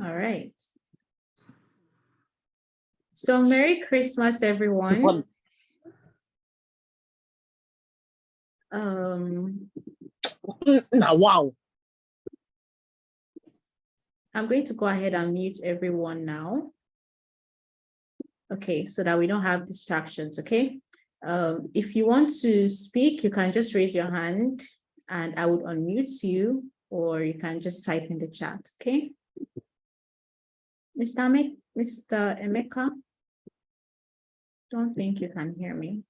All right. So Merry Christmas, everyone. Now, wow. I'm going to go ahead and mute everyone now. Okay, so that we don't have distractions, okay? If you want to speak, you can just raise your hand and I would unmute you, or you can just type in the chat, okay? Mr. Emeka, don't think you can hear me.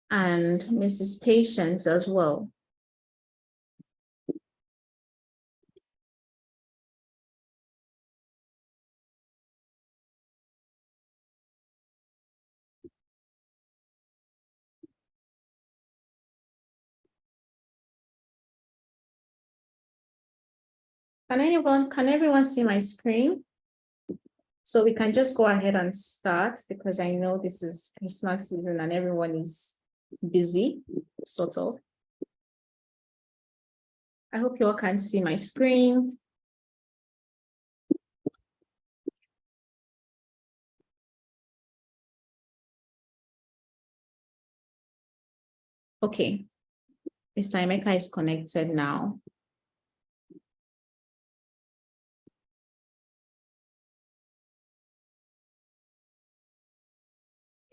And Mrs. Patience as well. Can everyone see my screen? So we can just go ahead and start because I know this is Christmas season and everyone is busy, sort of. I hope you all can see my screen. Okay, Mr. Emeka is connected now.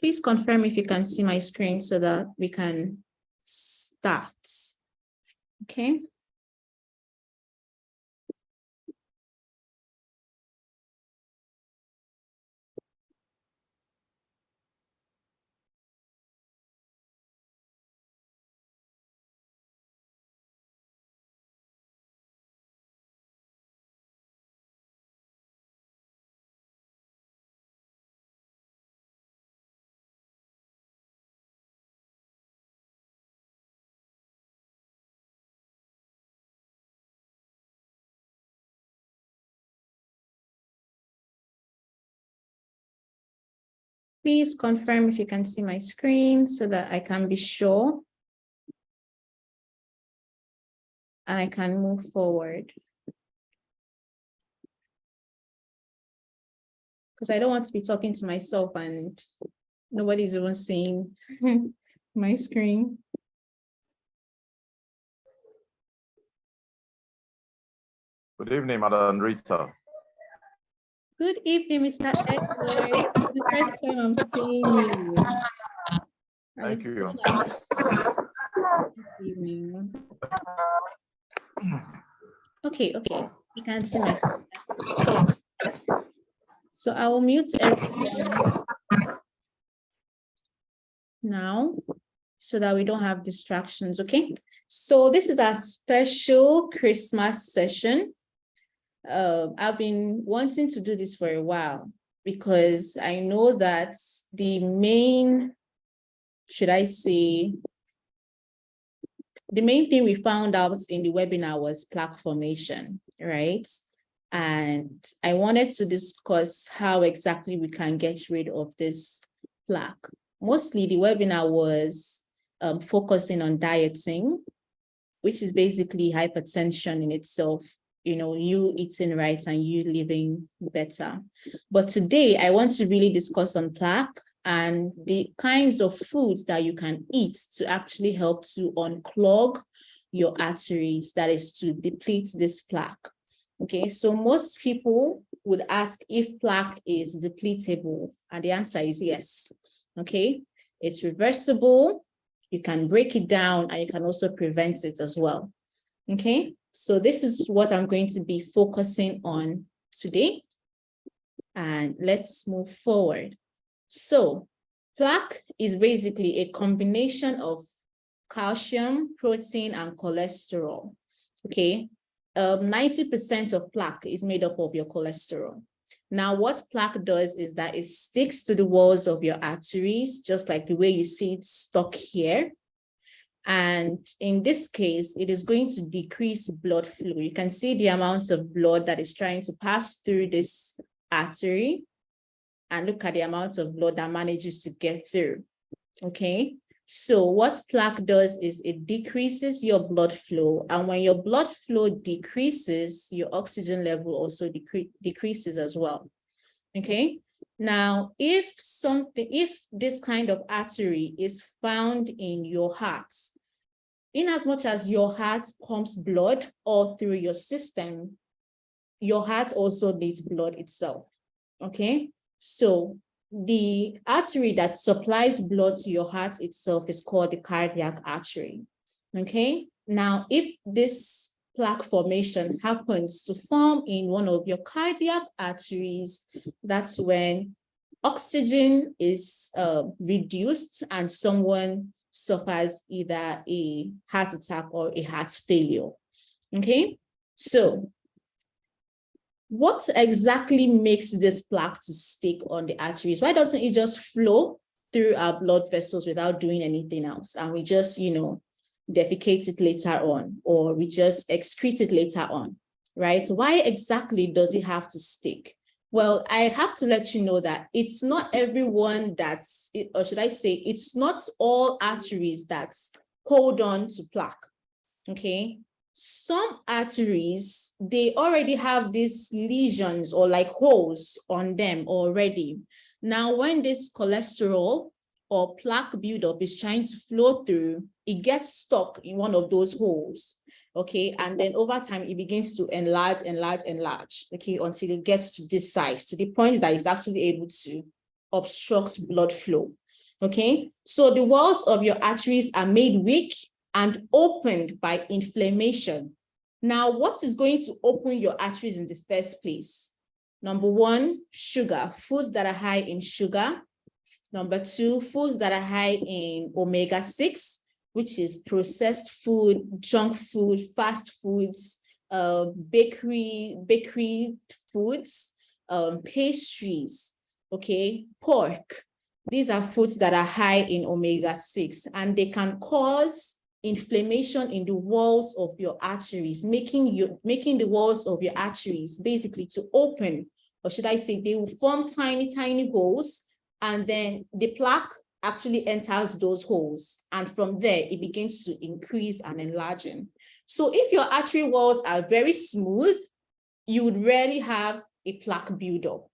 Please confirm if you can see my screen so that we can start. Okay. Please confirm if you can see my screen so that I can be sure and I can move forward. Because I don't want to be talking to myself and nobody's even seeing my screen. Good evening, Madam Rita. Good evening, Mr. Edward. It's the first time I'm seeing you. And Thank you. So nice. Good evening. Okay. You can see my screen. So I will mute everyone now so that we don't have distractions, okay? So this is our special Christmas session. I've been wanting to do this for a while because I know that the main, should I say, the main thing we found out in the webinar was plaque formation, right? And I wanted to discuss how exactly we can get rid of this plaque. Mostly the webinar was focusing on dieting, which is basically hypertension in itself, you know, you eating right and you living better. But today I want to really discuss on plaque and the kinds of foods that you can eat to actually help to unclog your arteries, that is to deplete this plaque. Okay, so most people would ask if plaque is depletable, and the answer is yes. Okay, it's reversible, you can break it down, and you can also prevent it as well. Okay, so this is what I'm going to be focusing on today. And let's move forward. So plaque is basically a combination of calcium, protein, and cholesterol. Okay, 90% of plaque is made up of your cholesterol. Now, what plaque does is that it sticks to the walls of your arteries, just like the way you see it stuck here. And in this case, it is going to decrease blood flow. You can see the amount of blood that is trying to pass through this artery, and look at the amount of blood that manages to get through. Okay, so what plaque does is it decreases your blood flow, and when your blood flow decreases, your oxygen level also decreases as well. Okay, now if this kind of artery is found in your heart, in as much as your heart pumps blood all through your system, your heart also needs blood itself. Okay, so the artery that supplies blood to your heart itself is called the cardiac artery. Okay, now if this plaque formation happens to form in one of your cardiac arteries, that's when oxygen is reduced and someone suffers either a heart attack or a heart failure. Okay, so what exactly makes this plaque to stick on the arteries? Why doesn't it just flow through our blood vessels without doing anything else? And we just, defecate it later on, or we just excrete it later on, right? Why exactly does it have to stick? Well, I have to let you know that it's not everyone or should I say, it's not all arteries that hold on to plaque, okay? Some arteries, they already have these lesions or like holes on them already. Now, when this cholesterol or plaque buildup is trying to flow through, it gets stuck in one of those holes, okay? And then over time, it begins to enlarge, okay, until it gets to this size, to the point that it's actually able to obstruct blood flow, okay? So the walls of your arteries are made weak and opened by inflammation. Now, what is going to open your arteries in the first place? Number one, sugar, foods that are high in sugar. Number two, foods that are high in omega-6, which is processed food, junk food, fast foods, bakery foods, pastries, okay, pork. These are foods that are high in omega-6, and they can cause inflammation in the walls of your arteries, making the walls of your arteries basically to open, or should I say, they will form tiny, tiny holes, and then the plaque actually enters those holes, and from there it begins to increase and enlarge. So if your artery walls are very smooth, you would rarely have a plaque buildup.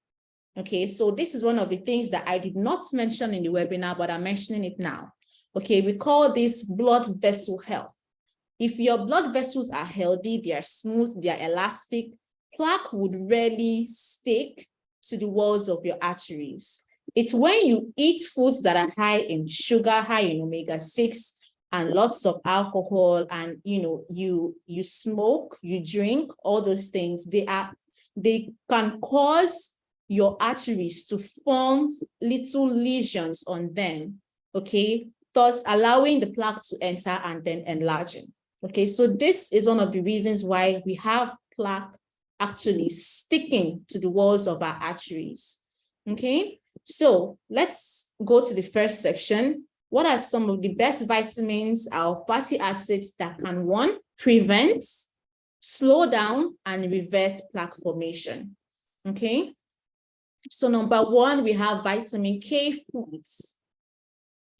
Okay, so this is one of the things that I did not mention in the webinar, but I'm mentioning it now. Okay, we call this blood vessel health. If your blood vessels are healthy, they are smooth, they are elastic, plaque would rarely stick to the walls of your arteries. It's when you eat foods that are high in sugar, high in omega-6, and lots of alcohol, and you smoke, you drink, all those things, they can cause your arteries to form little lesions on them, okay, thus allowing the plaque to enter and then enlarging. Okay, so this is one of the reasons why we have plaque actually sticking to the walls of our arteries. Okay, so let's go to the first section. What are some of the best vitamins or fatty acids that can, one, prevent, slow down, and reverse plaque formation? Okay, so number one, we have vitamin K foods.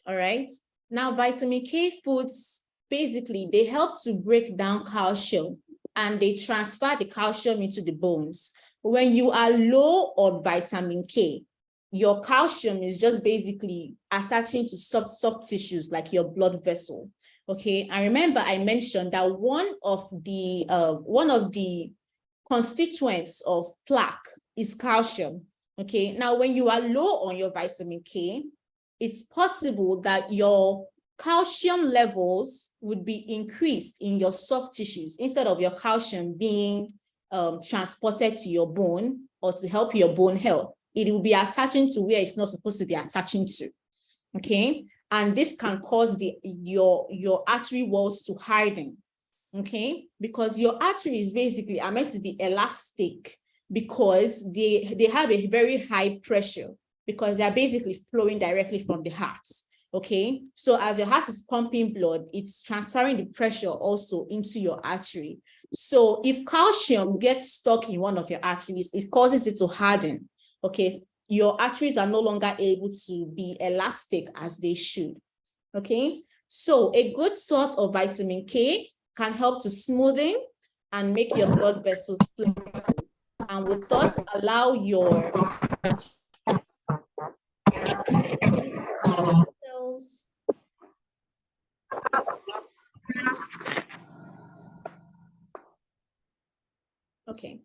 All right, now vitamin K foods, basically, they help to break down calcium and they transfer the calcium into the bones. When you are low on vitamin K, your calcium is just basically attaching to soft tissues like your blood vessel. Okay, and remember I mentioned that one of the constituents of plaque is calcium. Okay, now when you are low on your vitamin K, it's possible that your calcium levels would be increased in your soft tissues instead of your calcium being transported to your bone or to help your bone health. It will be attaching to where it's not supposed to be attaching to. Okay, And this can cause your artery walls to harden, okay? Because your arteries basically are meant to be elastic because they have a very high pressure because they are basically flowing directly from the heart, okay? So as your heart is pumping blood, it's transferring the pressure also into your artery. So if calcium gets stuck in one of your arteries, it causes it to harden, okay? Your arteries are no longer able to be elastic as they should, okay? So a good source of vitamin K can help to smoothen and make your blood vessels flexible and will thus allow your cells. Okay.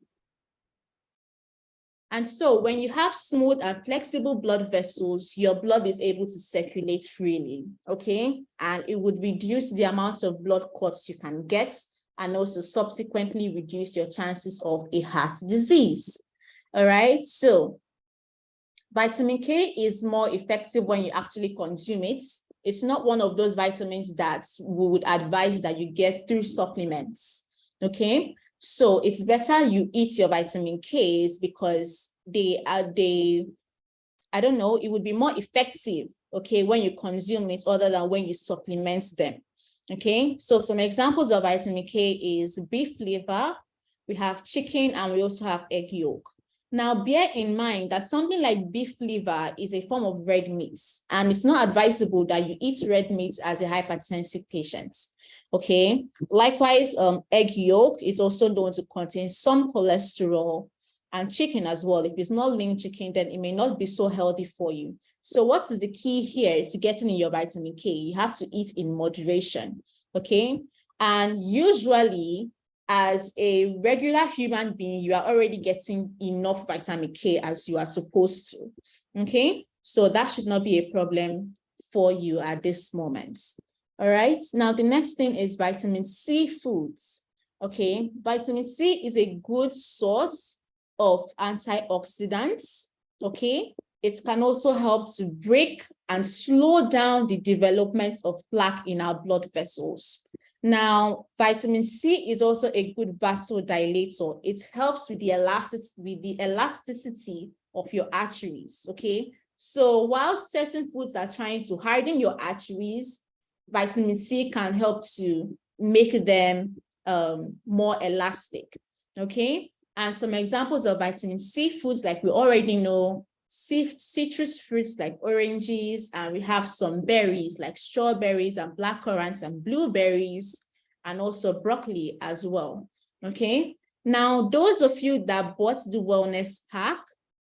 And so when you have smooth and flexible blood vessels, your blood is able to circulate freely, okay? And it would reduce the amount of blood clots you can get and also subsequently reduce your chances of a heart disease, all right? So vitamin K is more effective when you actually consume it. It's not one of those vitamins that we would advise that you get through supplements, okay? So it's better you eat your vitamin Ks because I don't know, it would be more effective, okay, when you consume it other than when you supplement them, okay? So some examples of vitamin K is beef liver, we have chicken, and we also have egg yolk. Now, bear in mind that something like beef liver is a form of red meat, and it's not advisable that you eat red meat as a hypertensive patient, okay? Likewise, egg yolk is also known to contain some cholesterol, and chicken as well. If it's not lean chicken, then it may not be so healthy for you. So what is the key here to getting in your vitamin K? You have to eat in moderation, okay? And usually, as a regular human being, you are already getting enough vitamin K as you are supposed to, okay? So that should not be a problem for you at this moment, all right? Now, the next thing is vitamin C foods, okay? Vitamin C is a good source of antioxidants, okay? It can also help to break and slow down the development of plaque in our blood vessels. Now, vitamin C is also a good vasodilator. It helps with the elasticity of your arteries, okay? So while certain foods are trying to harden your arteries, vitamin C can help to make them more elastic, okay? And some examples of vitamin C foods, like we already know, citrus fruits like oranges, and we have some berries like strawberries and blackcurrants and blueberries, and also broccoli as well, okay? Now, those of you that bought the wellness pack,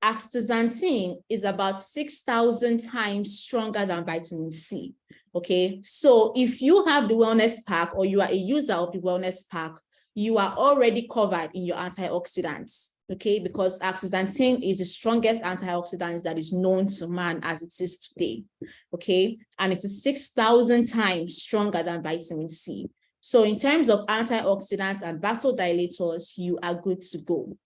astaxanthin is about 6,000 times stronger than vitamin C, okay? So if you have the wellness pack or you are a user of the wellness pack, you are already covered in your antioxidants, okay? Because astaxanthin is the strongest antioxidant that is known to man as it is today, okay? And it is 6,000 times stronger than vitamin C. So in terms of antioxidants and vasodilators, you are good to go,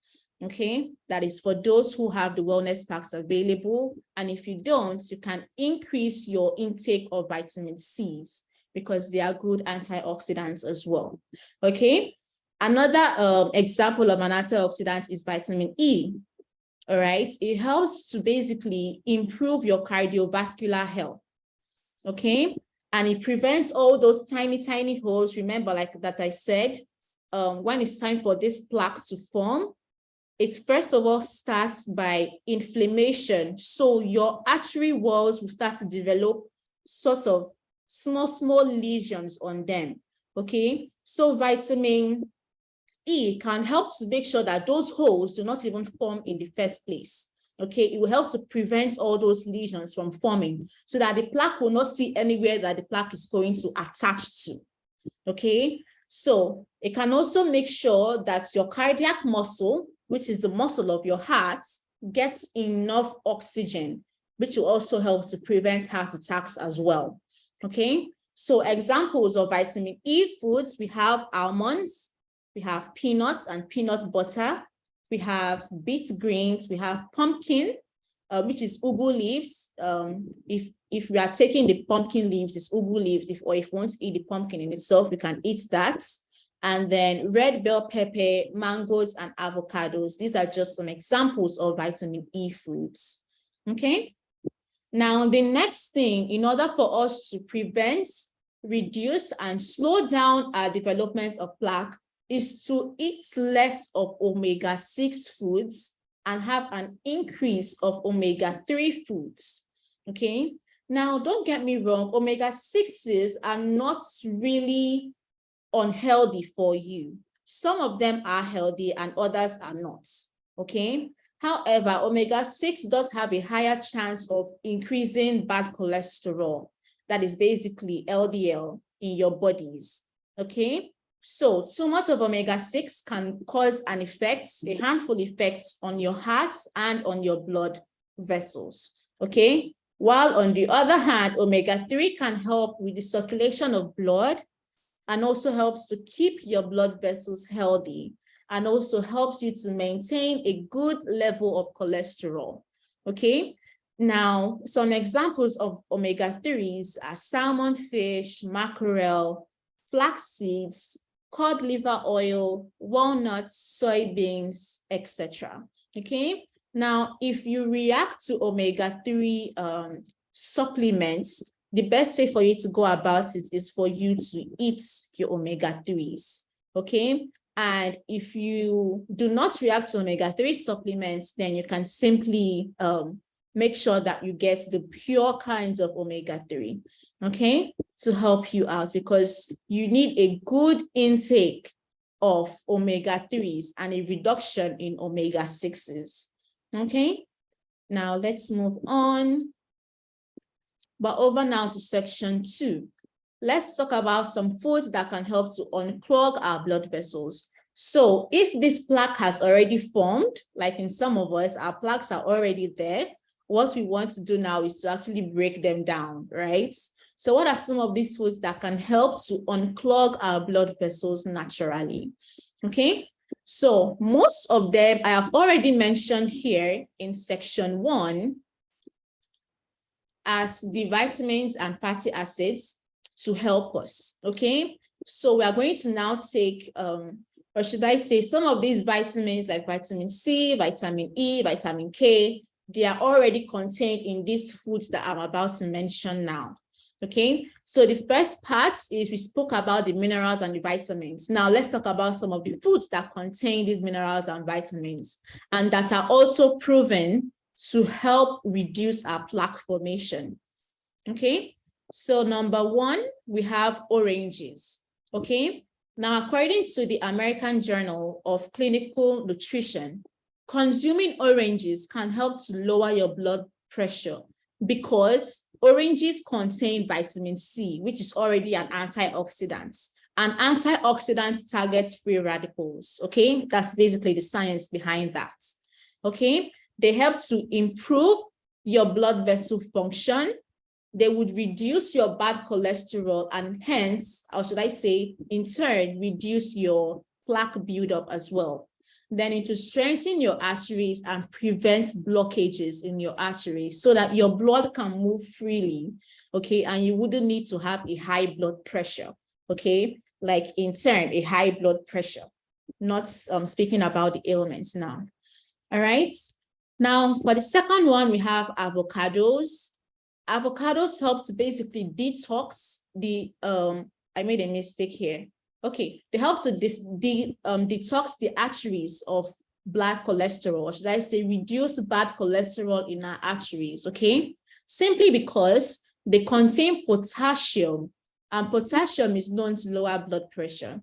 okay? That is for those who have the wellness packs available. And if you don't, you can increase your intake of vitamin C's because they are good antioxidants as well, okay? Another example of an antioxidant is vitamin E, all right? It helps to basically improve your cardiovascular health, okay? And it prevents all those tiny, tiny holes. Remember, like that I said, when it's time for this plaque to form, it first of all starts by inflammation. So your artery walls will start to develop sort of small lesions on them, okay? So vitamin E can help to make sure that those holes do not even form in the first place, okay? It will help to prevent all those lesions from forming so that the plaque will not see anywhere that the plaque is going to attach to, okay? So it can also make sure that your cardiac muscle, which is the muscle of your heart, gets enough oxygen, which will also help to prevent heart attacks as well, okay? So examples of vitamin E foods, we have almonds, we have peanuts and peanut butter, we have beet greens, we have pumpkin, which is ugu leaves. If we are taking the pumpkin leaves, it's ugu leaves. Or if we want to eat the pumpkin in itself, we can eat that. And then red bell pepper, mangoes, and avocados. These are just some examples of vitamin E foods. Okay. Now, the next thing, in order for us to prevent, reduce, and slow down our development of plaque, is to eat less of omega-6 foods and have an increase of omega-3 foods. Okay. Now, don't get me wrong, omega-6s are not really unhealthy for you. Some of them are healthy and others are not. Okay. However, omega-6 does have a higher chance of increasing bad cholesterol, that is basically LDL, in your bodies. Okay. So too much of omega-6 can cause an effect, a harmful effect on your heart and on your blood vessels. Okay. While on the other hand, omega-3 can help with the circulation of blood and also helps to keep your blood vessels healthy and also helps you to maintain a good level of cholesterol. Okay. Now, some examples of omega-3s are salmon fish, mackerel, flax seeds, cod liver oil, walnuts, soybeans, etc. Okay. Now, if you react to omega-3 supplements, the best way for you to go about it is for you to eat your omega-3s. Okay. And if you do not react to omega-3 supplements, then you can simply make sure that you get the pure kinds of omega-3, okay, to help you out, because you need a good intake of omega-3s and a reduction in omega-6s, okay? Now let's move on. But over now to section 2. Let's talk about some foods that can help to unclog our blood vessels. So if this plaque has already formed, like in some of us, our plaques are already there, what we want to do now is to actually break them down, right? So what are some of these foods that can help to unclog our blood vessels naturally? Okay, so most of them I have already mentioned here in section 1 as the vitamins and fatty acids to help us, okay? So we are going to now take, or should I say, some of these vitamins like vitamin C, vitamin E, vitamin K, they are already contained in these foods that I'm about to mention now, okay? So the first part is we spoke about the minerals and the vitamins. Now let's talk about some of the foods that contain these minerals and vitamins and that are also proven to help reduce our plaque formation, okay? So number 1, we have oranges, okay? Now, according to the American Journal of Clinical Nutrition, consuming oranges can help to lower your blood pressure because oranges contain vitamin C, which is already an antioxidant. And antioxidants targets free radicals, okay? That's basically the science behind that, okay? They help to improve your blood vessel function. They would reduce your bad cholesterol and hence, or should I say, in turn, reduce your plaque buildup as well. Then it will strengthen your arteries and prevent blockages in your arteries so that your blood can move freely, okay? And you wouldn't need to have a high blood pressure, okay? Like in turn, a high blood pressure, not speaking about the ailments now, all right? Now, for the second one, we have avocados. Avocados help to basically detox the, I made a mistake here. Okay, they help to detox the arteries of bad cholesterol, or should I say reduce bad cholesterol in our arteries, okay? Simply because they contain potassium, and potassium is known to lower blood pressure.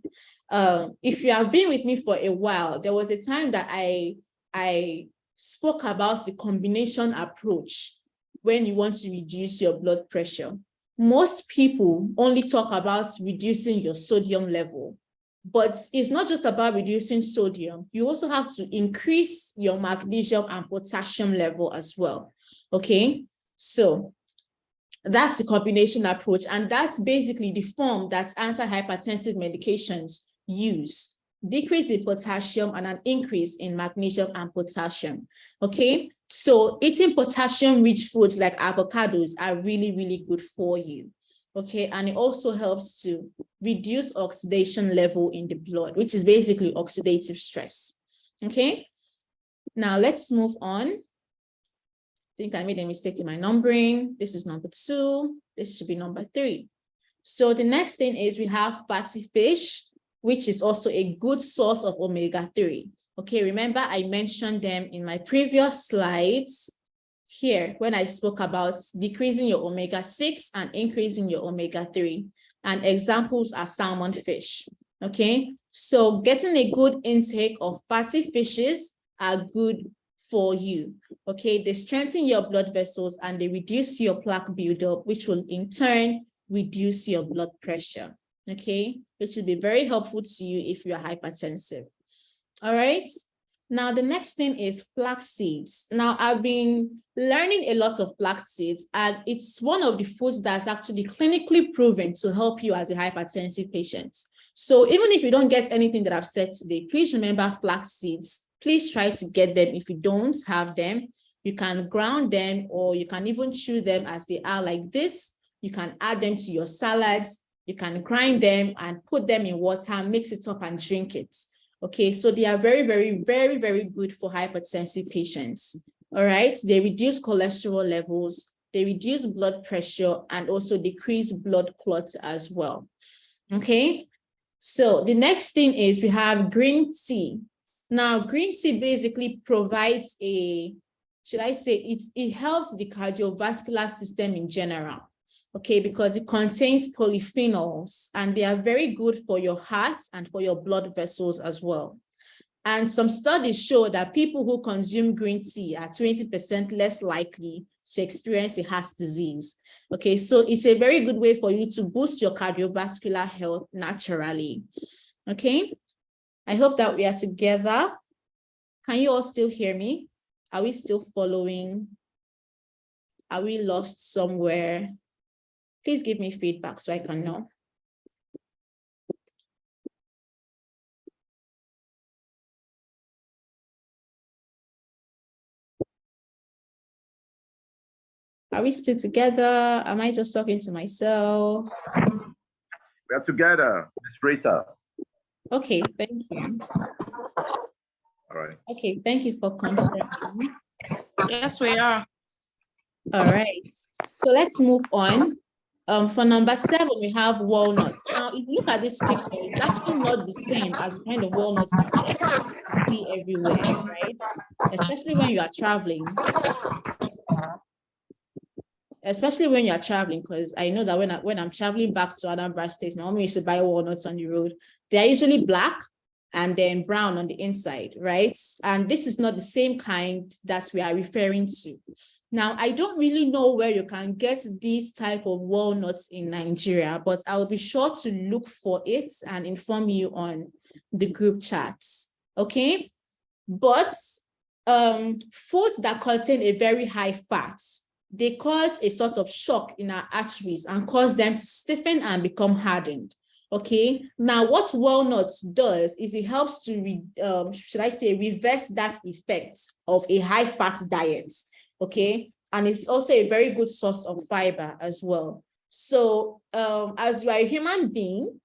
If you have been with me for a while, there was a time that I spoke about the combination approach when you want to reduce your blood pressure. Most people only talk about reducing your sodium level, but it's not just about reducing sodium. You also have to increase your magnesium and potassium level as well, okay? So that's the combination approach, and that's basically the form that antihypertensive medications use. Decrease in potassium and an increase in magnesium and potassium, okay? So eating potassium-rich foods like avocados are really, really good for you. Okay, and it also helps to reduce oxidation level in the blood, which is basically oxidative stress. Okay, now let's move on. I think I made a mistake in my numbering. This is number 2. This should be number 3. So the next thing is we have fatty fish, which is also a good source of omega-3. Okay, remember I mentioned them in my previous slides here when I spoke about decreasing your omega-6 and increasing your omega-3. And examples are salmon fish. Okay, so getting a good intake of fatty fishes are good for you. Okay, they strengthen your blood vessels and they reduce your plaque buildup, which will in turn reduce your blood pressure. Okay, which will be very helpful to you if you are hypertensive. All right. Now, the next thing is flax seeds. Now, I've been learning a lot of flax seeds, and it's one of the foods that's actually clinically proven to help you as a hypertensive patient. So even if you don't get anything that I've said today, please remember flax seeds. Please try to get them. If you don't have them, you can ground them, or you can even chew them as they are like this. You can add them to your salads. You can grind them and put them in water, mix it up and drink it. Okay, so they are very, very, very, very good for hypertensive patients. All right, they reduce cholesterol levels, they reduce blood pressure, and also decrease blood clots as well. Okay, so the next thing is we have green tea. Now, green tea basically provides should I say, it helps the cardiovascular system in general. Okay, because it contains polyphenols and they are very good for your heart and for your blood vessels as well. And some studies show that people who consume green tea are 20% less likely to experience a heart disease. Okay, so it's a very good way for you to boost your cardiovascular health naturally. Okay, I hope that we are together. Can you all still hear me? Are we still following? Are we lost somewhere? Please give me feedback so I can know. Are we still together? Am I just talking to myself? We are together, Ms. Rita. Okay, thank you. All right. Okay, thank you for confirming. Yes, we are. All right, so let's move on. For number 7, we have walnuts. Now, if you look at this picture, it's actually not the same as the kind of walnuts that you see everywhere, right? Especially when you are traveling. Especially when you're traveling, because I know that when I'm traveling back to Anambra State, my mom used to buy walnuts on the road. They are usually black and then brown on the inside, right? And this is not the same kind that we are referring to. Now, I don't really know where you can get these type of walnuts in Nigeria, but I'll be sure to look for it and inform you on the group chats, okay? But foods that contain a very high fat, they cause a sort of shock in our arteries and cause them to stiffen and become hardened. Okay, now what walnuts does is it helps to, should I say, reverse that effect of a high fat diet. Okay, and it's also a very good source of fiber as well. So as you are a human being,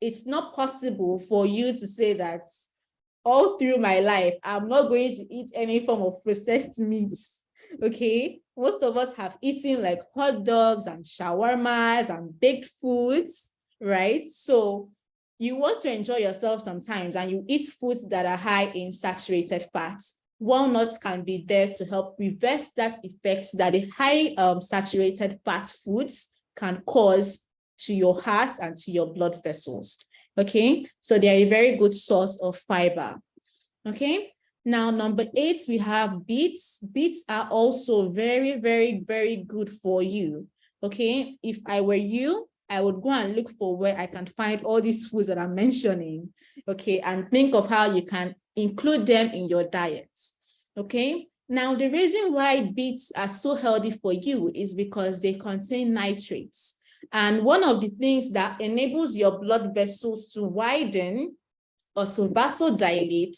it's not possible for you to say that all through my life, I'm not going to eat any form of processed meats. Okay, most of us have eaten like hot dogs and shawarmas and baked foods, right? So you want to enjoy yourself sometimes and you eat foods that are high in saturated fats. Walnuts can be there to help reverse that effect that the high saturated fat foods can cause to your heart and to your blood vessels. Okay, so they are a very good source of fiber. Okay. Now, number 8, we have beets. Beets are also very, very, very good for you. Okay, if I were you, I would go and look for where I can find all these foods that I'm mentioning. Okay, and think of how you can include them in your diets. Okay, now the reason why beets are so healthy for you is because they contain nitrates. And one of the things that enables your blood vessels to widen or to vasodilate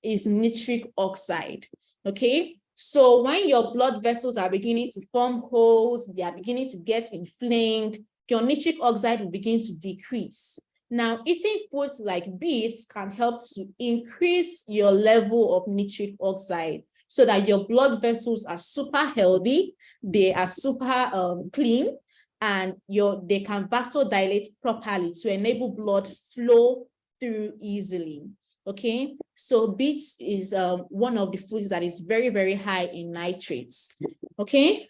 is nitric oxide. Okay, So when your blood vessels are beginning to form holes, they are beginning to get inflamed, your nitric oxide will begin to decrease. Now, eating foods like beets can help to increase your level of nitric oxide so that your blood vessels are super healthy, they are super clean, and they can vasodilate properly to enable blood flow through easily. Okay, so beets is one of the foods that is very, very high in nitrates. Okay,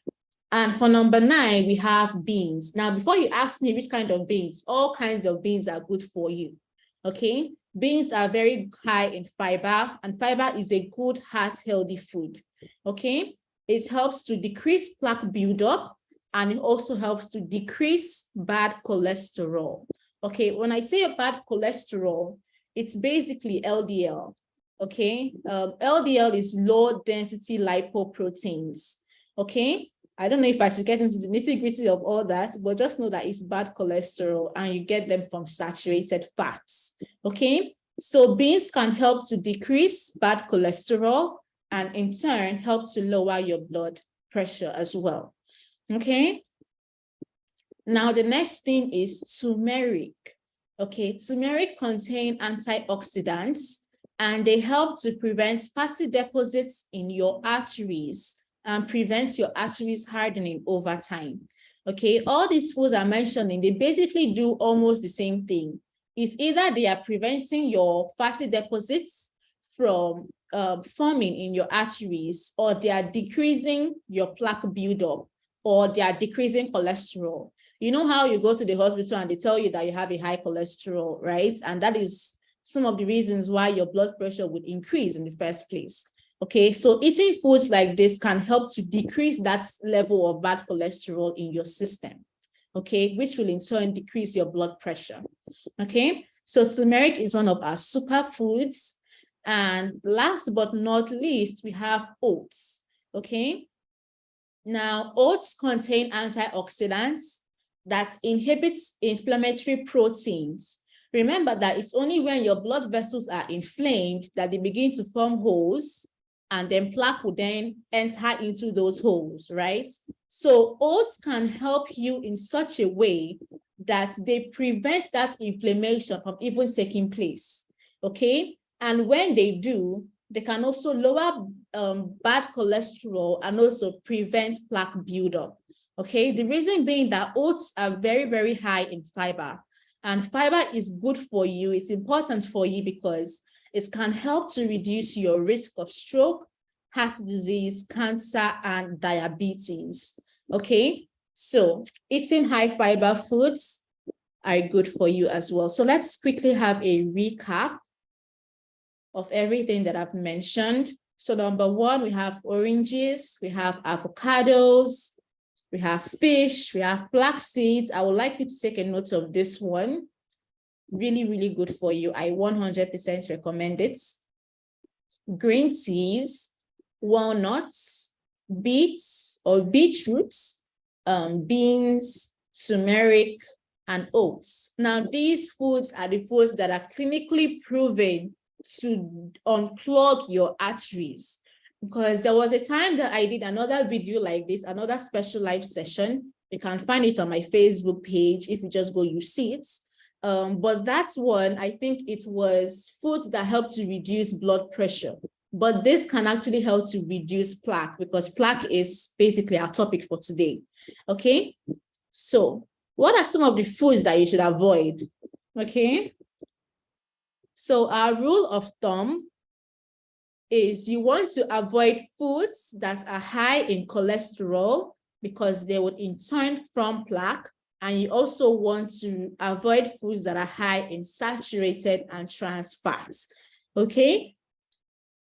and for number 9, we have beans. Now, before you ask me which kind of beans, all kinds of beans are good for you. Okay, beans are very high in fiber, and fiber is a good heart healthy food. Okay, it helps to decrease plaque buildup, and it also helps to decrease bad cholesterol. Okay, when I say bad cholesterol, it's basically LDL. Okay, LDL is low density lipoproteins. Okay, I don't know if I should get into the nitty-gritty of all that, but just know that it's bad cholesterol and you get them from saturated fats. Okay, so beans can help to decrease bad cholesterol and in turn help to lower your blood pressure as well. Okay, now the next thing is turmeric. Okay, turmeric contains antioxidants and they help to prevent fatty deposits in your arteries and prevent your arteries hardening over time. Okay, all these foods I'm mentioning, they basically do almost the same thing. It's either they are preventing your fatty deposits from forming in your arteries, or they are decreasing your plaque buildup, or they are decreasing cholesterol. You know how you go to the hospital and they tell you that you have a high cholesterol, right? And that is some of the reasons why your blood pressure would increase in the first place. Okay, so eating foods like this can help to decrease that level of bad cholesterol in your system, okay, which will in turn decrease your blood pressure. Okay, so turmeric is one of our superfoods. And last but not least, we have oats. Okay, now oats contain antioxidants that inhibits inflammatory proteins. Remember that it's only when your blood vessels are inflamed that they begin to form holes, and then plaque will then enter into those holes, right? So oats can help you in such a way that they prevent that inflammation from even taking place, okay? And when they do, they can also lower bad cholesterol and also prevent plaque buildup, okay? The reason being that oats are very, very high in fiber, and fiber is good for you. It's important for you because it can help to reduce your risk of stroke, heart disease, cancer, and diabetes, okay? So eating high fiber foods are good for you as well. So let's quickly have a recap of everything that I've mentioned. So number 1, we have oranges, we have avocados, we have fish, we have flax seeds. I would like you to take a note of this one. Really, really good for you. I 100% recommend it. Green teas, walnuts, beets or beetroots, beans, turmeric, and oats. Now, these foods are the foods that are clinically proven to unclog your arteries, because there was a time that I did another video like this, another special live session. You can find it on my Facebook page. If you just go, you see it. But that's one, I think it was foods that help to reduce blood pressure. But this can actually help to reduce plaque, because plaque is basically our topic for today. Okay, so what are some of the foods that you should avoid? Okay, so our rule of thumb is you want to avoid foods that are high in cholesterol, because they would in turn form plaque. And you also want to avoid foods that are high in saturated and trans fats. Okay,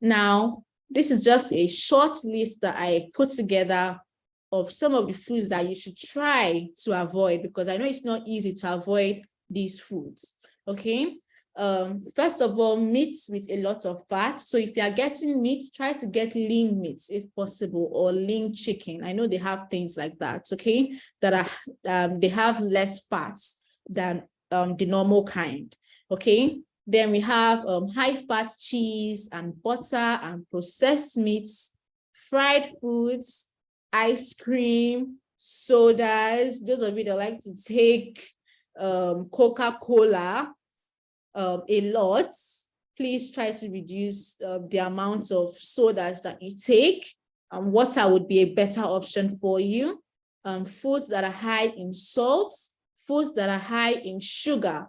now this is just a short list that I put together of some of the foods that you should try to avoid, because I know it's not easy to avoid these foods. Okay, first of all, meats with a lot of fat. So if you are getting meat, try to get lean meats if possible, or lean chicken. I know they have things like that, okay, that are they have less fats than the normal kind. Okay, then we have high fat cheese and butter and processed meats, fried foods, ice cream, sodas. Those of you that like to take Coca-Cola a lot, please try to reduce the amount of sodas that you take. Water would be a better option for you. Foods that are high in salt, foods that are high in sugar.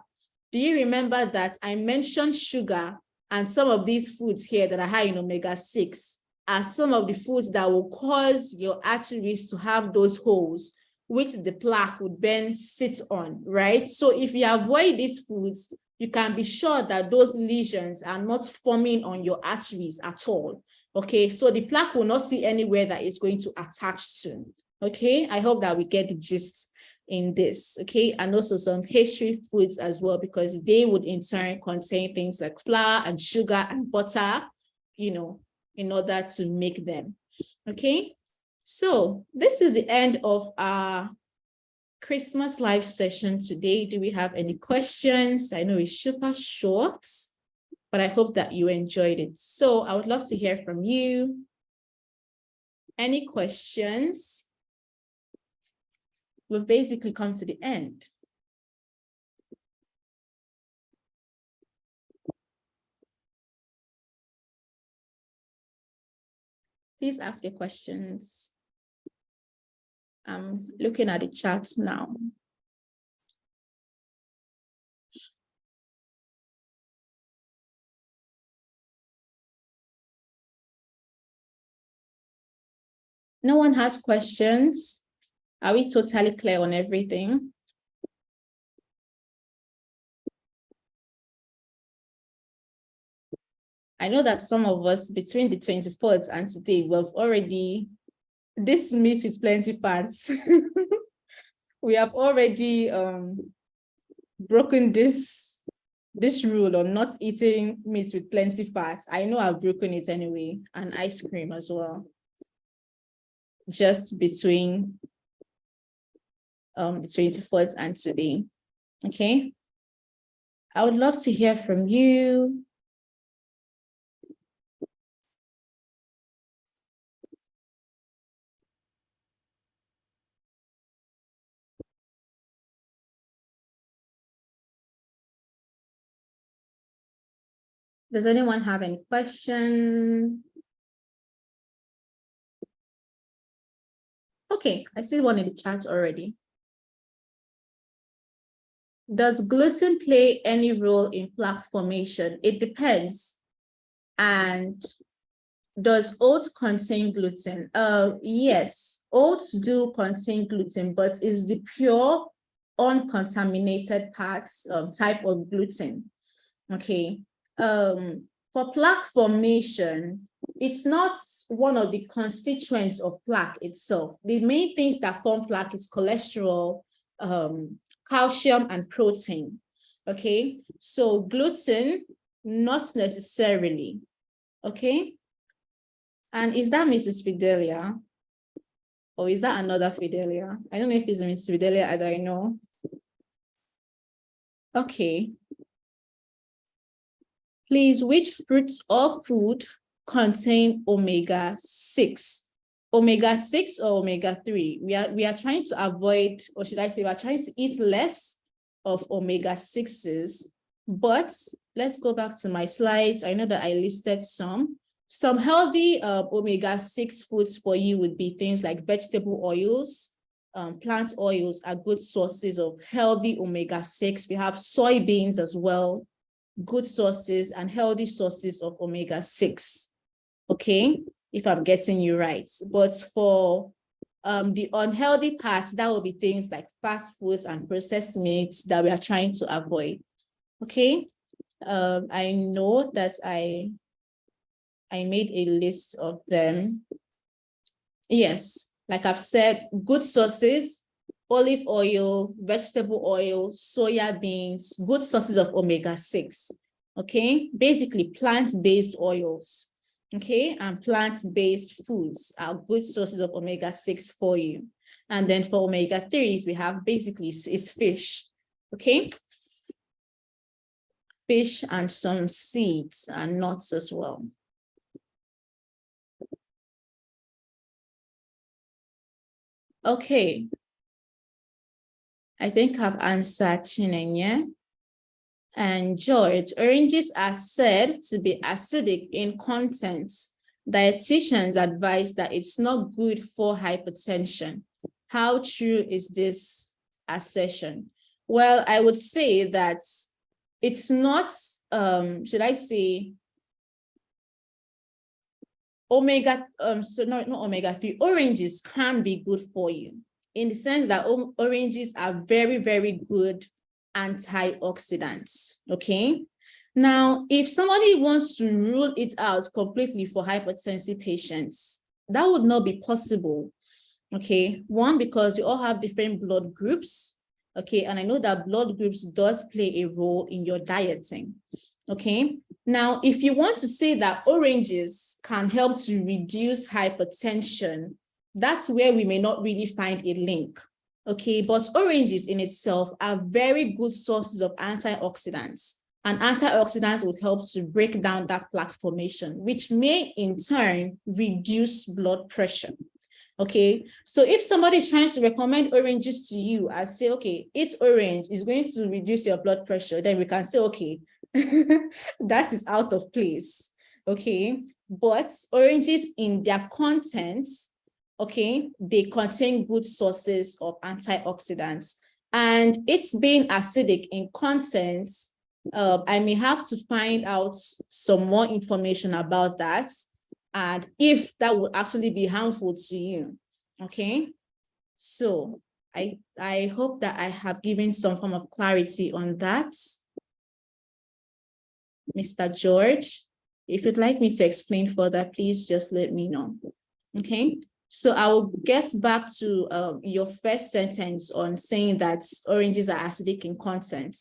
Do you remember that I mentioned sugar and some of these foods here that are high in omega-6 are some of the foods that will cause your arteries to have those holes, which the plaque would then sit on, right? So if you avoid these foods, you can be sure that those lesions are not forming on your arteries at all, okay? So the plaque will not see anywhere that it's going to attach to, okay? I hope that we get the gist in this, okay? And also some pastry foods as well, because they would in turn contain things like flour and sugar and butter, you know, in order to make them, okay? So this is the end of our Christmas live session today. Do we have any questions? I know it's super short, but I hope that you enjoyed it. So I would love to hear from you. Any questions? We've basically come to the end. Please ask your questions. I'm looking at the chat now. No one has questions? Are we totally clear on everything? I know that some of us between the 24th and today, we've already, this meat with plenty fats. We have already broken this rule on not eating meat with plenty fats. I know I've broken it anyway, and ice cream as well. Just between the 24th and today, okay? I would love to hear from you. Does anyone have any question? Okay, I see one in the chat already. Does gluten play any role in plaque formation? It depends. And does oats contain gluten? Yes, oats do contain gluten, but it's the pure, uncontaminated parts type of gluten. Okay. For plaque formation, it's not one of the constituents of plaque itself. The main things that form plaque is cholesterol, calcium, and protein. Okay, so gluten, not necessarily. Okay, and is that Mrs. Fidelia? Or is that another Fidelia? I don't know if it's Mrs. Fidelia, I don't know. Okay. Please, which fruits or food contain omega-6? Omega-6 or omega-3? We are trying to avoid, or should I say, we are trying to eat less of omega-6s, but let's go back to my slides. I know that I listed some. Some healthy omega-6 foods for you would be things like vegetable oils. Plant oils are good sources of healthy omega-6. We have soybeans as well. Good sources and healthy sources of omega-6, okay, if I'm getting you right. But for the unhealthy parts, that will be things like fast foods and processed meats that we are trying to avoid, okay? I know that I made a list of them. Yes, like I've said, good sources, olive oil, vegetable oil, soya beans, good sources of omega-6, okay? Basically plant-based oils, okay? And plant-based foods are good sources of omega-6 for you. And then for omega-3s, we have basically, it's fish, okay? Fish and some seeds and nuts as well. Okay. I think I've answered Chinenye. And George, oranges are said to be acidic in content. Dietitians advise that it's not good for hypertension. How true is this assertion? Well, I would say that it's not, should I say, not omega-3, oranges can be good for you in the sense that oranges are very, very good antioxidants, okay? Now, if somebody wants to rule it out completely for hypertensive patients, that would not be possible, okay? One, because you all have different blood groups, okay? And I know that blood groups does play a role in your dieting, okay? Now, if you want to say that oranges can help to reduce hypertension, that's where we may not really find a link, okay? But oranges in itself are very good sources of antioxidants, and antioxidants will help to break down that plaque formation, which may in turn reduce blood pressure. Okay, so if somebody is trying to recommend oranges to you and say, okay, eat orange is going to reduce your blood pressure, then we can say, okay, that is out of place. Okay, but oranges in their contents, okay, they contain good sources of antioxidants, and it's being acidic in content. I may have to find out some more information about that, and if that would actually be harmful to you, okay? So I hope that I have given some form of clarity on that. Mr. George, if you'd like me to explain further, please just let me know, okay? So I will get back to your first sentence on saying that oranges are acidic in content.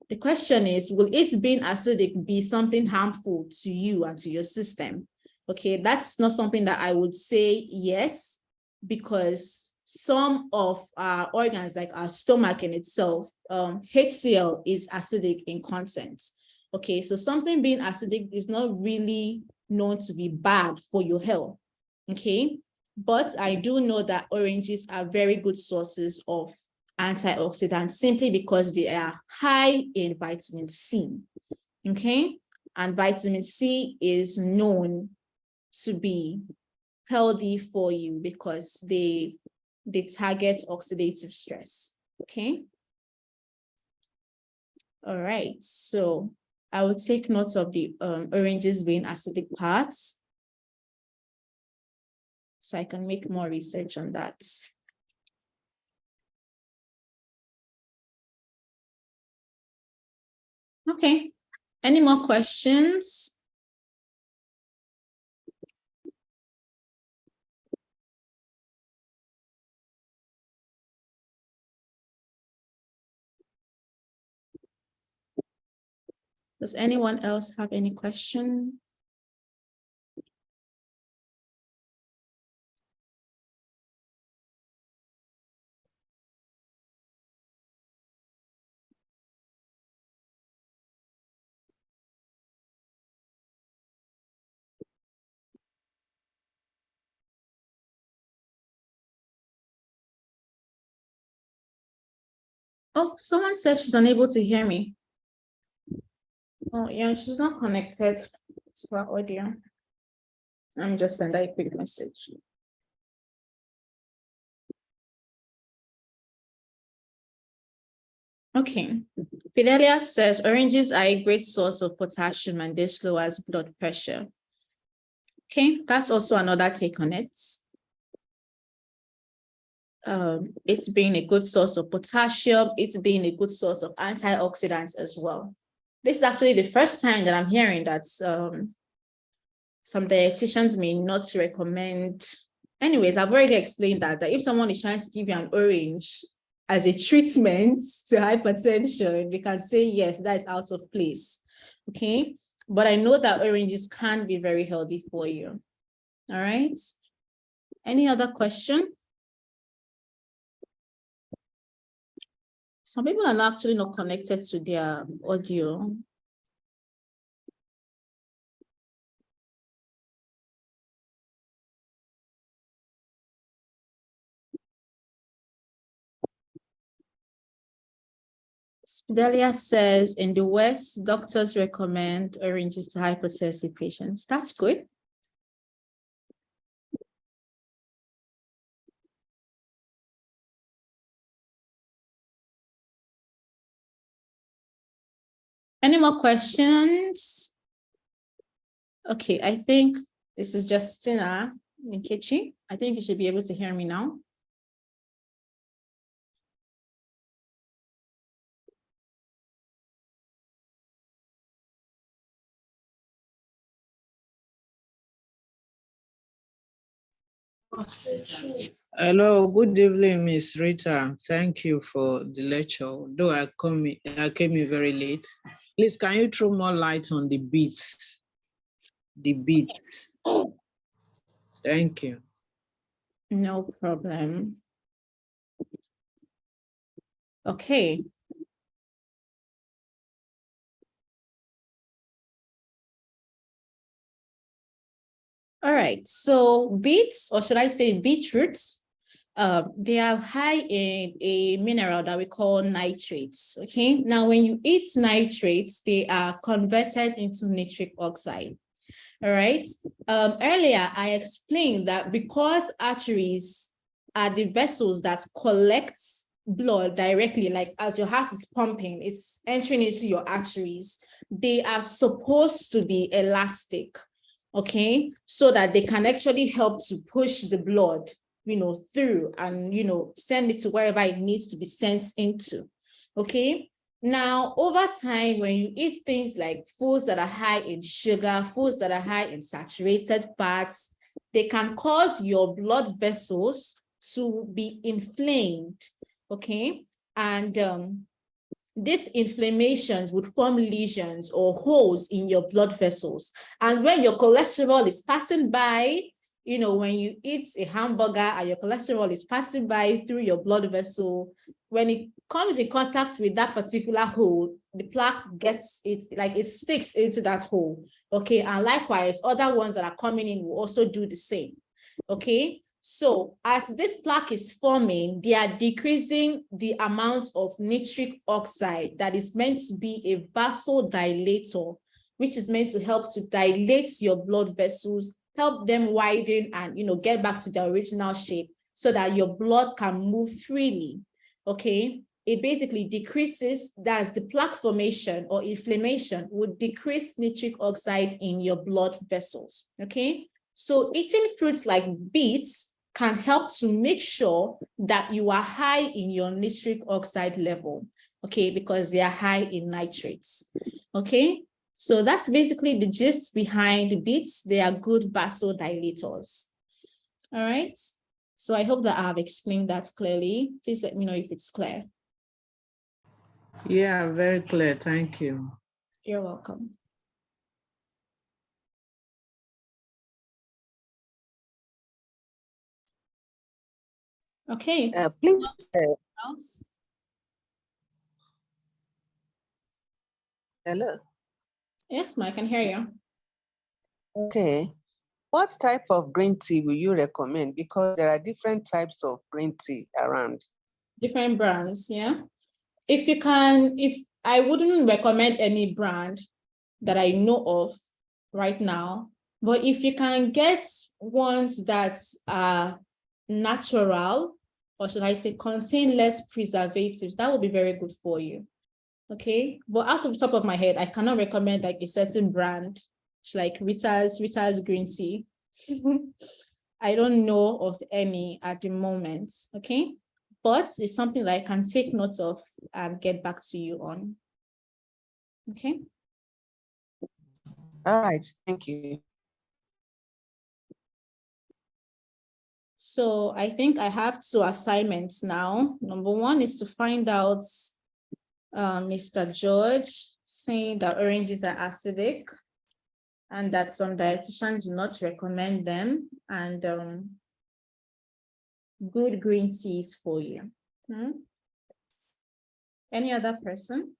The question is, will it being acidic be something harmful to you and to your system? Okay, that's not something that I would say yes, because some of our organs, like our stomach in itself, HCl is acidic in content. Okay, so something being acidic is not really known to be bad for your health. Okay, but I do know that oranges are very good sources of antioxidants simply because they are high in vitamin C. Okay, and vitamin C is known to be healthy for you because they target oxidative stress. Okay. All right. So I will take note of the oranges being acidic parts, so I can make more research on that. Okay. Any more questions? Does anyone else have any question? Oh, someone said she's unable to hear me. Oh, yeah, she's not connected to her audio. Let me just send her a quick message. Okay. Fidelia says oranges are a great source of potassium and this lowers blood pressure. Okay, that's also another take on it. It's being a good source of potassium, it's being a good source of antioxidants as well. This is actually the first time that I'm hearing that some dietitians may not recommend. Anyways, I've already explained that if someone is trying to give you an orange as a treatment to hypertension, we can say, yes, that is out of place, okay? But I know that oranges can be very healthy for you, all right? Any other question? Some people are actually not connected to their audio. Delia says in the West, doctors recommend oranges to hypertensive patients. That's good. Any more questions? Okay, I think this is Justina Nkechi. I think you should be able to hear me now. Hello, good evening, Miss Rita. Thank you for the lecture. Though I came in very late. Please, can you throw more light on the beats? The beats. Thank you. No problem. Okay. All right, so beets, or should I say beetroots, they are high in a mineral that we call nitrates, okay? Now, when you eat nitrates, they are converted into nitric oxide, all right? Earlier, I explained that because arteries are the vessels that collect blood directly, like as your heart is pumping, it's entering into your arteries, they are supposed to be elastic, okay, so that they can actually help to push the blood, through and, send it to wherever it needs to be sent into, okay? Now, over time, when you eat things like foods that are high in sugar, foods that are high in saturated fats, they can cause your blood vessels to be inflamed, okay? And these inflammations would form lesions or holes in your blood vessels. And when your cholesterol is passing by, when you eat a hamburger and your cholesterol is passing by through your blood vessel, when it comes in contact with that particular hole, the plaque gets it, like it sticks into that hole, okay? And likewise, other ones that are coming in will also do the same, okay? So as this plaque is forming, they are decreasing the amount of nitric oxide that is meant to be a vasodilator, which is meant to help to dilate your blood vessels, help them widen and, get back to their original shape so that your blood can move freely, okay? It basically decreases, that's the plaque formation or inflammation would decrease nitric oxide in your blood vessels, okay? So eating fruits like beets can help to make sure that you are high in your nitric oxide level, okay, because they are high in nitrates, okay? So that's basically the gist behind beets. They are good vasodilators, all right? So I hope that I've explained that clearly. Please let me know if it's clear. Yeah, very clear. Thank you. You're welcome. Okay. Please. Hello. Yes, ma, I can hear you. Okay. What type of green tea will you recommend? Because there are different types of green tea around. Different brands, yeah. If I wouldn't recommend any brand that I know of right now, but if you can get ones that are natural, or should I say contain less preservatives, that would be very good for you, okay? But out of the top of my head, I cannot recommend like a certain brand, like Rita's green tea. I don't know of any at the moment, okay? But it's something that I can take notes of and get back to you on, okay? All right, thank you. So I think I have 2 assignments now. Number 1 is to find out Mr. George saying that oranges are acidic and that some dietitians do not recommend them, and good green teas for you. Any other person?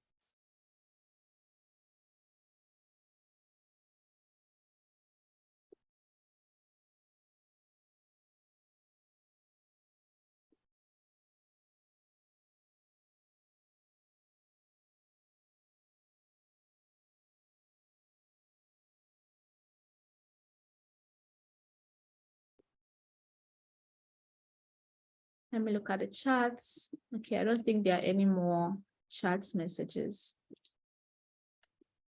Let me look at the chats. Okay, I don't think there are any more chats messages.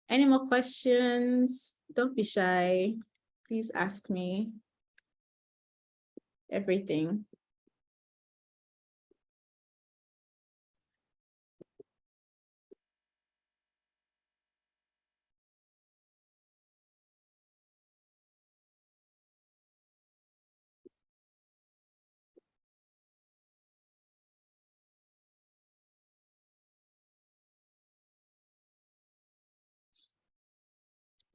Any more questions? Don't be shy. Please ask me everything.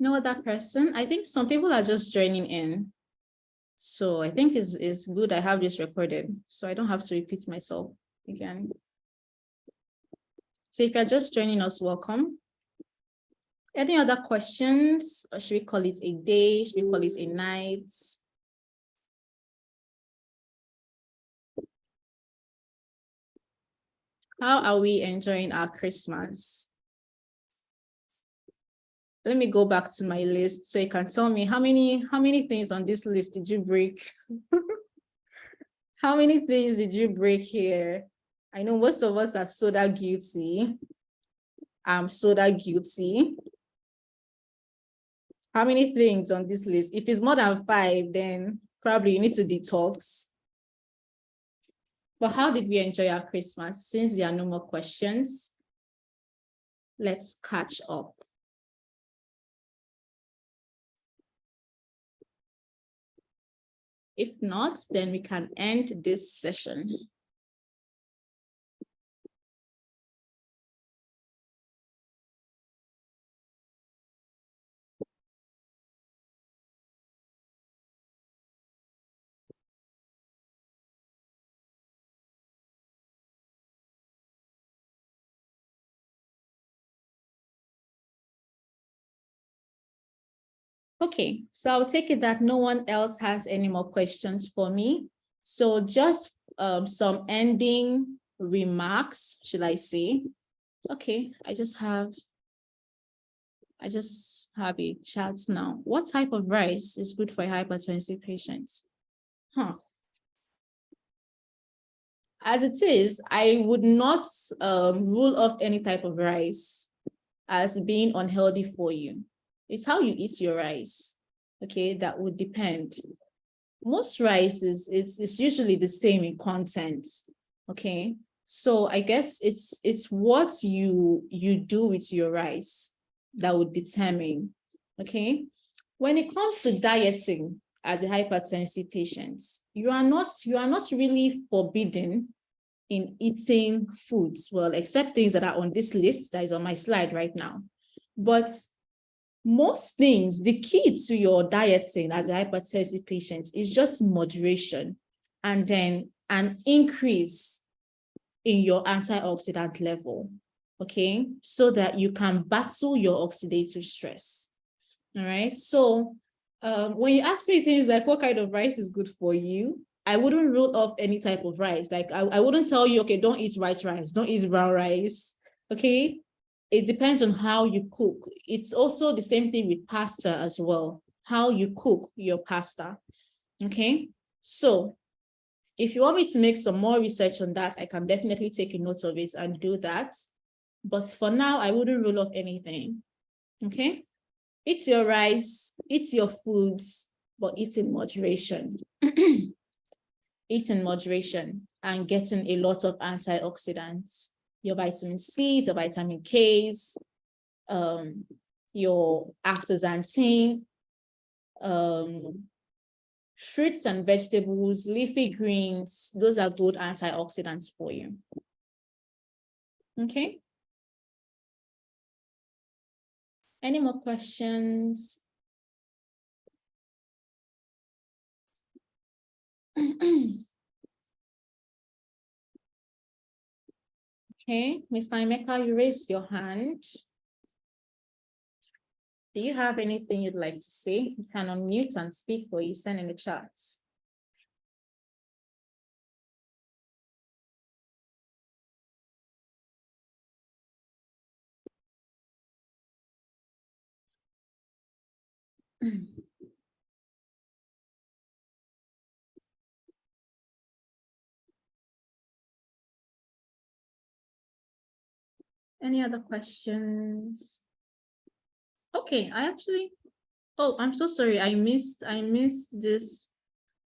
No other person? I think some people are just joining in. So I think it's good I have this recorded, so I don't have to repeat myself again. So if you're just joining us, welcome. Any other questions? Or should we call it a day? Should we call it a night? How are we enjoying our Christmas? Let me go back to my list so you can tell me how many things on this list did you break? How many things did you break here? I know most of us are soda guilty. I'm soda guilty. How many things on this list? If it's more than 5, then probably you need to detox. But how did we enjoy our Christmas? Since there are no more questions, let's catch up. If not, then we can end this session. Okay, so I'll take it that no one else has any more questions for me. So just some ending remarks, should I say? Okay, I just have a chat now. What type of rice is good for hypertensive patients? As it is, I would not rule off any type of rice as being unhealthy for you. It's how you eat your rice, okay? That would depend. Most rice is usually the same in content, okay? So I guess it's what you do with your rice that would determine, okay? When it comes to dieting as a hypertensive patient, you are not really forbidden in eating foods, well, except things that are on this list that is on my slide right now. But most things, the key to your dieting as a hypertensive patient is just moderation and then an increase in your antioxidant level, okay? So that you can battle your oxidative stress, all right? So when you ask me things like what kind of rice is good for you, I wouldn't rule off any type of rice. Like I wouldn't tell you, okay, don't eat white rice, don't eat brown rice, okay? It depends on how you cook. It's also the same thing with pasta as well, how you cook your pasta, okay? So if you want me to make some more research on that, I can definitely take a note of it and do that. But for now, I wouldn't rule off anything, okay? Eat your rice, eat your foods, but eat in moderation. Eat in moderation and getting a lot of antioxidants. Your vitamin C's, your vitamin K's, your astaxanthin, fruits and vegetables, leafy greens, those are good antioxidants for you. Okay. Any more questions? Okay, Mr. Emeka, you raised your hand. Do you have anything you'd like to say? You can unmute and speak or you send in the chats. Any other questions? Okay, oh, I'm so sorry. I missed this.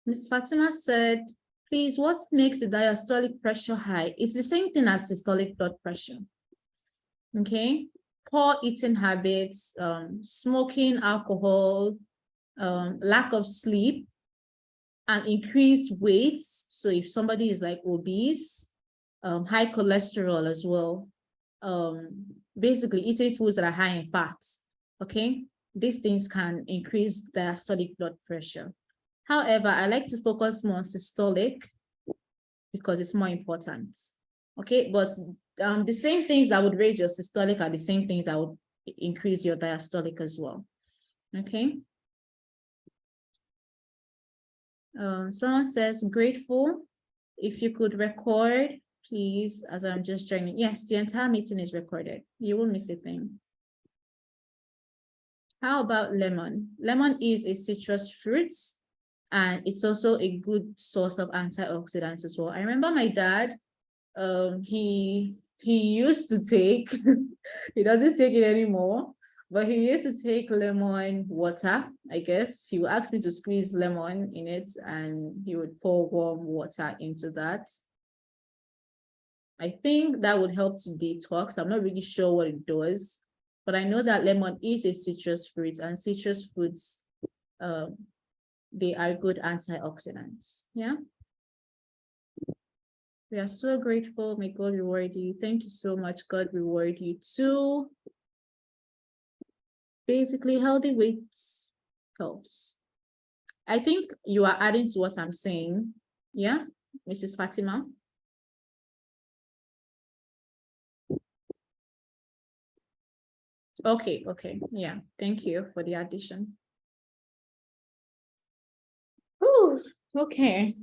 Miss Fatima said, please, what makes the diastolic pressure high? It's the same thing as systolic blood pressure. Okay, poor eating habits, smoking, alcohol, lack of sleep, and increased weight. So if somebody is like obese, high cholesterol as well, basically eating foods that are high in fats, okay? These things can increase diastolic blood pressure. However, I like to focus more on systolic because it's more important, okay? But the same things that would raise your systolic are the same things that would increase your diastolic as well, okay? Someone says, grateful. If you could record, please, as I'm just joining. Yes, the entire meeting is recorded. You won't miss a thing. How about lemon? Lemon is a citrus fruit, and it's also a good source of antioxidants as well. I remember my dad, he used to take, he doesn't take it anymore, but he used to take lemon water, I guess. He would ask me to squeeze lemon in it, and he would pour warm water into that. I think that would help to detox. I'm not really sure what it does, but I know that lemon is a citrus fruit, and citrus fruits, they are good antioxidants. Yeah. We are so grateful. May God reward you. Thank you so much. God reward you too. Basically, healthy weights helps. I think you are adding to what I'm saying. Yeah, Mrs. Fatima. Okay, yeah, thank you for the addition. Ooh, okay.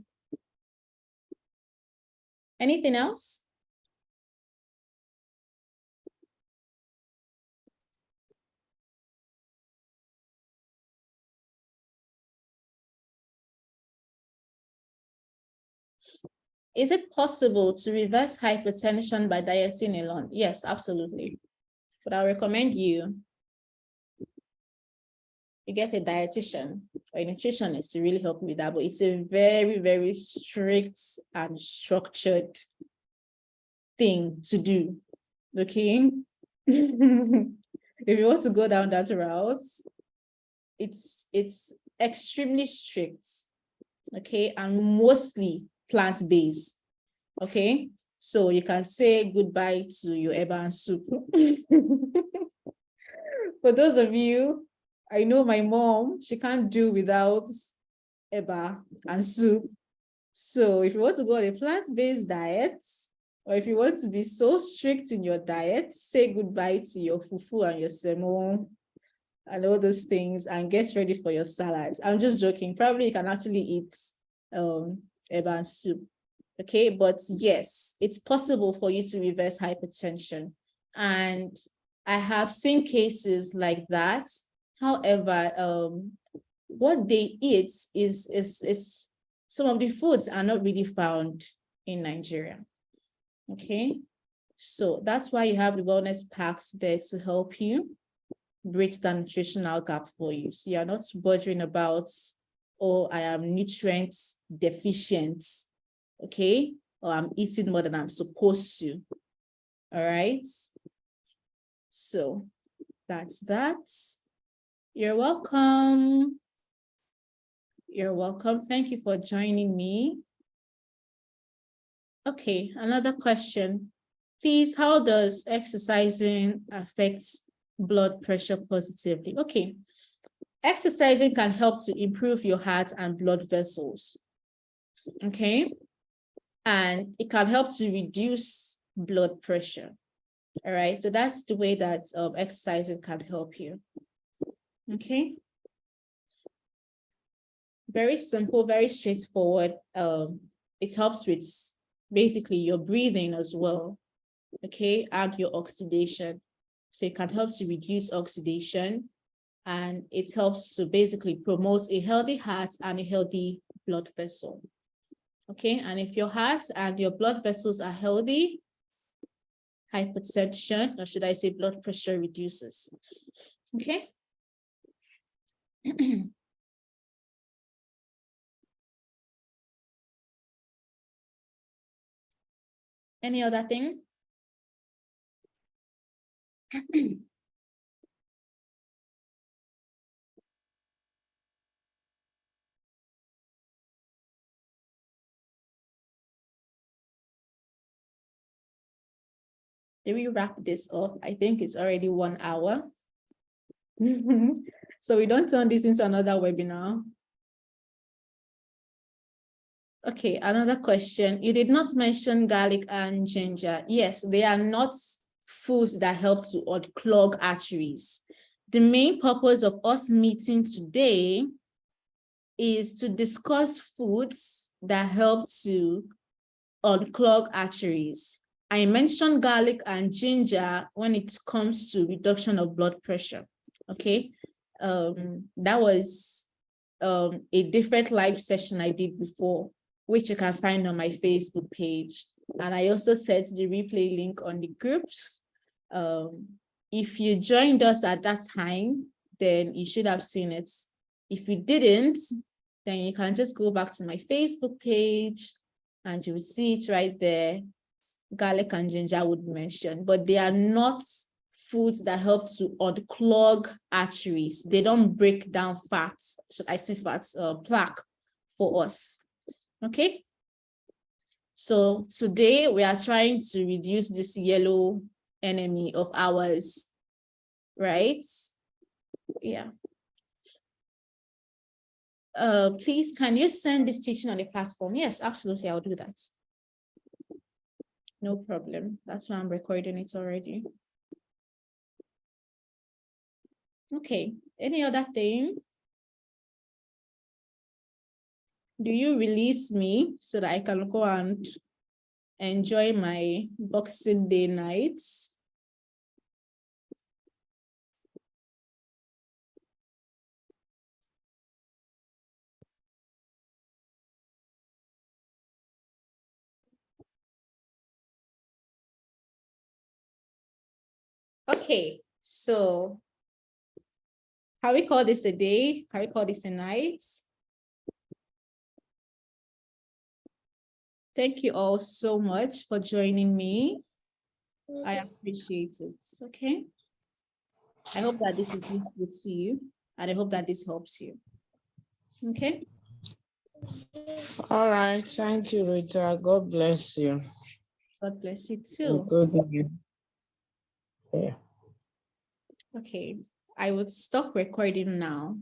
Anything else? Is it possible to reverse hypertension by dieting alone? Yes, absolutely. But I recommend you get a dietitian or a nutritionist to really help you with that. But it's a very, very strict and structured thing to do. Okay. If you want to go down that route, it's extremely strict. Okay, and mostly plant-based. Okay, so you can say goodbye to your eba and soup. For those of you, I know my mom, she can't do without eba and soup. So if you want to go on a plant-based diet, or if you want to be so strict in your diet, say goodbye to your fufu and your semo and all those things, and get ready for your salads. I'm just joking. Probably you can actually eat eba and soup. Okay, but yes, it's possible for you to reverse hypertension. And I have seen cases like that. However, what they eat is some of the foods are not really found in Nigeria. Okay, so that's why you have the wellness packs there to help you bridge the nutritional gap for you. So you're not bothering about, oh, I am nutrient deficient, okay, or I'm eating more than I'm supposed to. All right, so that's that. You're welcome. You're welcome. Thank you for joining me. Okay, another question. Please, how does exercising affect blood pressure positively? Okay, exercising can help to improve your heart and blood vessels. Okay, and it can help to reduce blood pressure. All right, so that's the way that exercising can help you. Okay, very simple, very straightforward. It helps with basically your breathing as well. Okay, and your oxidation. So it can help to reduce oxidation, and it helps to basically promote a healthy heart and a healthy blood vessel. Okay, and if your heart and your blood vessels are healthy, hypertension, or should I say blood pressure reduces. Okay. Any other thing? Did we wrap this up? I think it's already 1 hour. So we don't turn this into another webinar. Okay, another question. You did not mention garlic and ginger. Yes, they are not foods that help to unclog arteries. The main purpose of us meeting today is to discuss foods that help to unclog arteries. I mentioned garlic and ginger when it comes to reduction of blood pressure. Okay, that was a different live session I did before, which you can find on my Facebook page. And I also set the replay link on the groups. If you joined us at that time, then you should have seen it. If you didn't, then you can just go back to my Facebook page and you will see it right there. Garlic and ginger would be mentioned, but they are not foods that help to unclog arteries. They don't break down fats, so I say fats, plaque for us. Okay. So today we are trying to reduce this yellow enemy of ours, right? Yeah. Please, can you send this teaching on the platform? Yes, absolutely, I'll do that. No problem. That's why I'm recording it already. Okay, any other thing? Do you release me so that I can go and enjoy my Boxing Day nights? Okay, so can we call this a day? Can we call this a night? Thank you all so much for joining me. I appreciate it. Okay. I hope that this is useful to you, and I hope that this helps you. Okay. All right. Thank you, Rita. God bless you. God bless you too. Good night. Yeah. Okay. I would stop recording now.